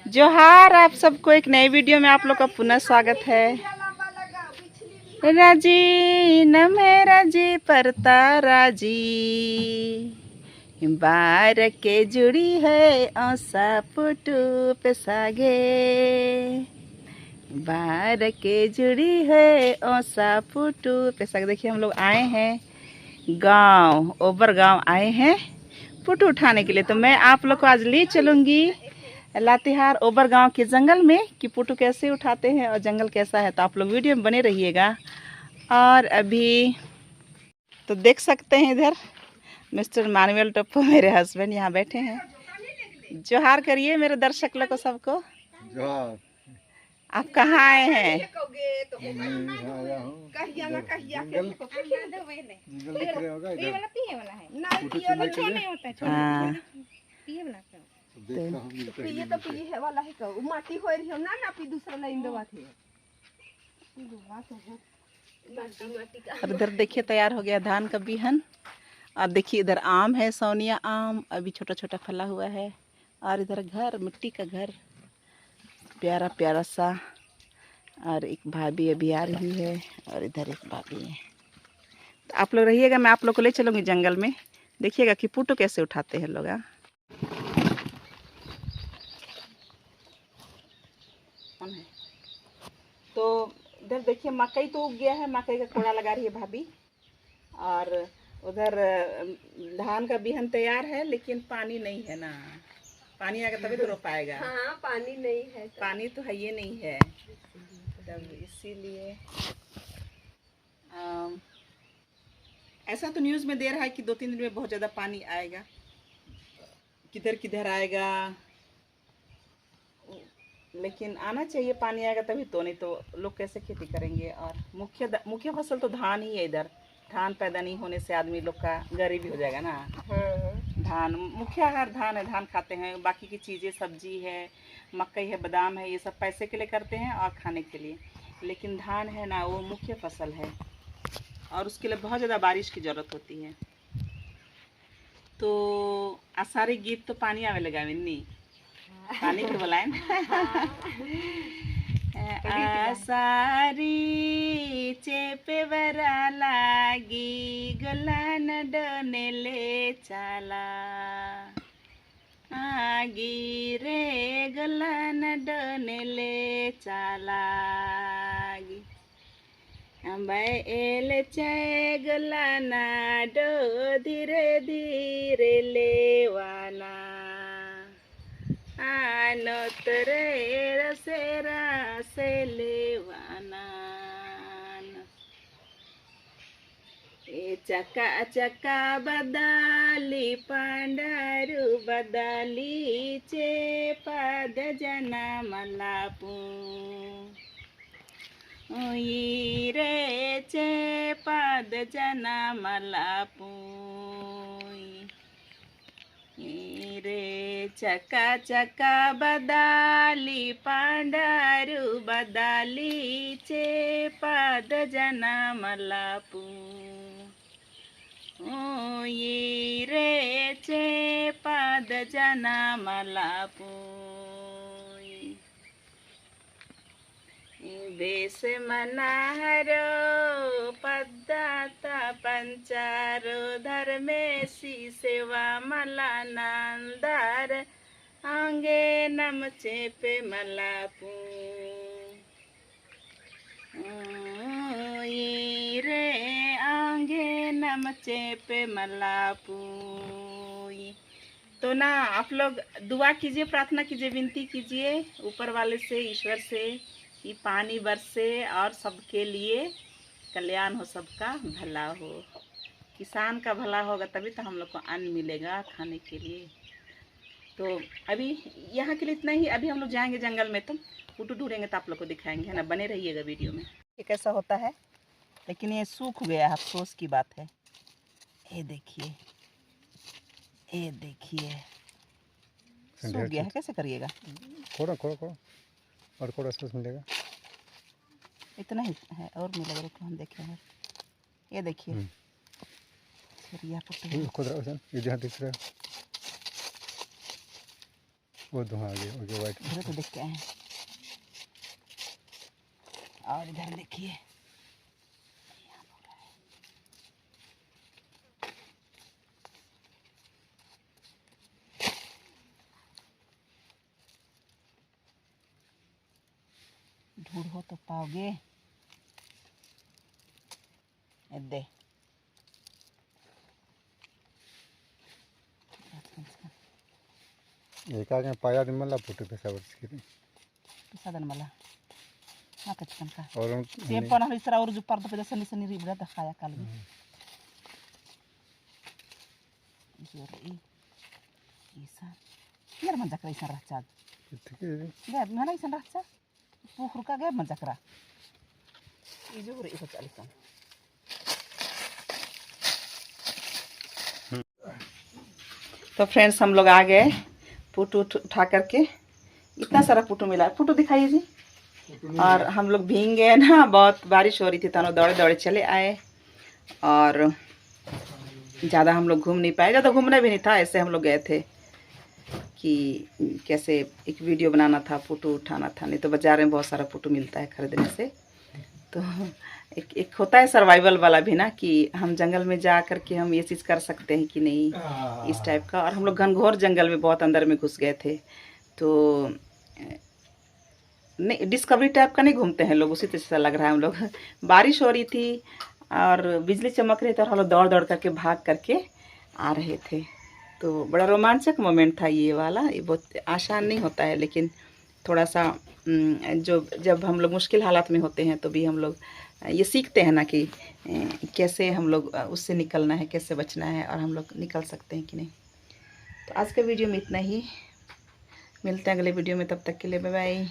जोहार, आप सबको एक नई वीडियो में आप लोग का पुनः स्वागत है। राजी न मेरा जी परता राजी, बार के जुड़ी है औसा पुटू पेसागे, बार के जुड़ी है औसा पुटू पेसागे। देखिए हम लोग आए हैं गांव, ओबर गांव आए हैं पुटू उठाने के लिए। तो मैं आप लोग को आज ले चलूंगी लातेहार ओबर गांव के जंगल में कि पुटू कैसे उठाते हैं और जंगल कैसा है। तो आप लोग वीडियो में बने रहिएगा। और अभी तो देख सकते हैं इधर मिस्टर मानुएल टप्पो मेरे हस्बैंड यहाँ बैठे हैं। जोहार करिए मेरे दर्शक लोग को सबको। जोहार। आप कहाँ आए हैं? और इधर देखिए तैयार हो गया धान का बिहन। और देखिए इधर आम है, सोनिया आम अभी छोटा छोटा फला हुआ है। और इधर घर, मिट्टी का घर प्यारा प्यारा सा। और एक भाभी अभी आ रही है और इधर एक भाभी है। तो आप लोग रहिएगा, मैं आप लोग को ले चलूँगी जंगल में, देखिएगा कि पुटू कैसे उठाते हैं लोग। तो इधर देखिए मकई तो उग गया है, मकई का कोड़ा लगा रही है भाभी। और उधर धान का बिहन तैयार है, लेकिन पानी नहीं है ना। पानी आएगा तभी तो रो पाएगा। हाँ, पानी नहीं है तो। पानी तो है ये नहीं है, तब इसीलिए ऐसा तो न्यूज़ में दे रहा है कि 2-3 दिन में बहुत ज़्यादा पानी आएगा। किधर किधर आएगा, लेकिन आना चाहिए, पानी आएगा तभी तो, नहीं तो लोग कैसे खेती करेंगे। और मुख्य फसल तो धान ही है इधर। धान पैदा नहीं होने से आदमी लोग का गरीबी हो जाएगा ना। धान मुख्य आहार धान है, धान खाते हैं। बाकी की चीज़ें सब्जी है, मकई है, बादाम है, ये सब पैसे के लिए करते हैं और खाने के लिए। लेकिन धान है ना, वो मुख्य फसल है और उसके लिए बहुत ज़्यादा बारिश की ज़रूरत होती है। तो आसारी गीत तो पानी आवे लगा मिन्नी, पानी के बोलाए आसारी चेपे बरा लागी गलान डोने ले चला, आगी रे गलान डोने ले चलागी, बैल चे गलाना डो धीरे धीरे लेवाना, आनोतरे रसे रसे लेवाना। ए चका चका बदाली पांडारू बदाली चे पद जना मलापू, ई रे चे पद जना मलापू, रे चका चका बदाली पांडारू बदाली चे पद जना मलापू, ई रे चे पद जना मलापू, बेस मनाहरो पद्दाता पंचारो धर्मेशी सेवा मला नंदार, आंगे नम चेपे मलापू, रे आंगे नम चेपे मलापू। तो ना आप लोग दुआ कीजिए, प्रार्थना कीजिए, विनती कीजिए ऊपर वाले से, ईश्वर से कि पानी बरसे और सबके लिए कल्याण हो, सबका भला हो। किसान का भला होगा तभी तो हम लोग को अन्न मिलेगा खाने के लिए। तो अभी यहाँ के लिए इतना ही। अभी हम लोग जाएंगे जंगल में, तो पुटू ढूंढेंगे तो आप लोग को दिखाएंगे, है ना। बने रहिएगा वीडियो में। ये कैसा होता है, लेकिन ये सूख गया है, अफसोस की बात है। ये देखिए, ये देखिए सूख गया है, कैसे करिएगा। खोड़ा खोड़ा खोड़ा और खोड़ा सूस मिलेगा। इतना ही है और मिलेगा, रुको हम देखें। ये देखिए सरिया पुटू खुद रहा है, ये जहाँ दिख रहा है वो धुआं आ गया, वो जो वाइट। इधर तो देख के आए हैं। और इधर देखिए ढूंढो तो पाओगे। दे एका पाया दिन मला फोटो पेसावरची पिसादन मला हाँ कचकन का और सेब पना इसरा और जो पर्दा पे सनी सनी रिबड़ा दिखाया कल भी जोर ईसा यार मन जकरा ईसा रहचा गैब mana ईसा रहचा पुखर का गैब मन जकरा ई जोर ई चलिसा। तो फ्रेंड्स हम लोग आ गए पुटू उठा करके। इतना सारा पुटू मिला। पुटू दिखाइए जी। और हम लोग भीग गए ना, बहुत बारिश हो रही थी तो हम दौड़े दौड़े चले आए। और ज़्यादा हम लोग घूम नहीं पाए, ज़्यादा घूमना भी नहीं था, ऐसे हम लोग गए थे कि कैसे एक वीडियो बनाना था, पुटू उठाना था। नहीं तो बाज़ार में बहुत सारा पुटू मिलता है खरीदने से। तो एक होता है सर्वाइवल वाला भी ना, कि हम जंगल में जा कर के हम ये चीज़ कर सकते हैं कि नहीं, इस टाइप का। और हम लोग घनघोर जंगल में बहुत अंदर में घुस गए थे, तो नहीं डिस्कवरी टाइप का नहीं घूमते हैं लोग, उसी तरह से लग रहा है। हम लोग बारिश हो रही थी और बिजली चमक रही थी और हम लोग दौड़ दौड़ करके भाग करके आ रहे थे। तो बड़ा रोमांचक मोमेंट था ये वाला। ये बहुत आसान नहीं होता है, लेकिन थोड़ा सा जो जब हम लोग मुश्किल हालात में होते हैं तो भी हम लोग ये सीखते हैं ना कि कैसे हम लोग उससे निकलना है, कैसे बचना है, और हम लोग निकल सकते हैं कि नहीं। तो आज के वीडियो में इतना ही, मिलते हैं अगले वीडियो में, तब तक के लिए बाय बाय।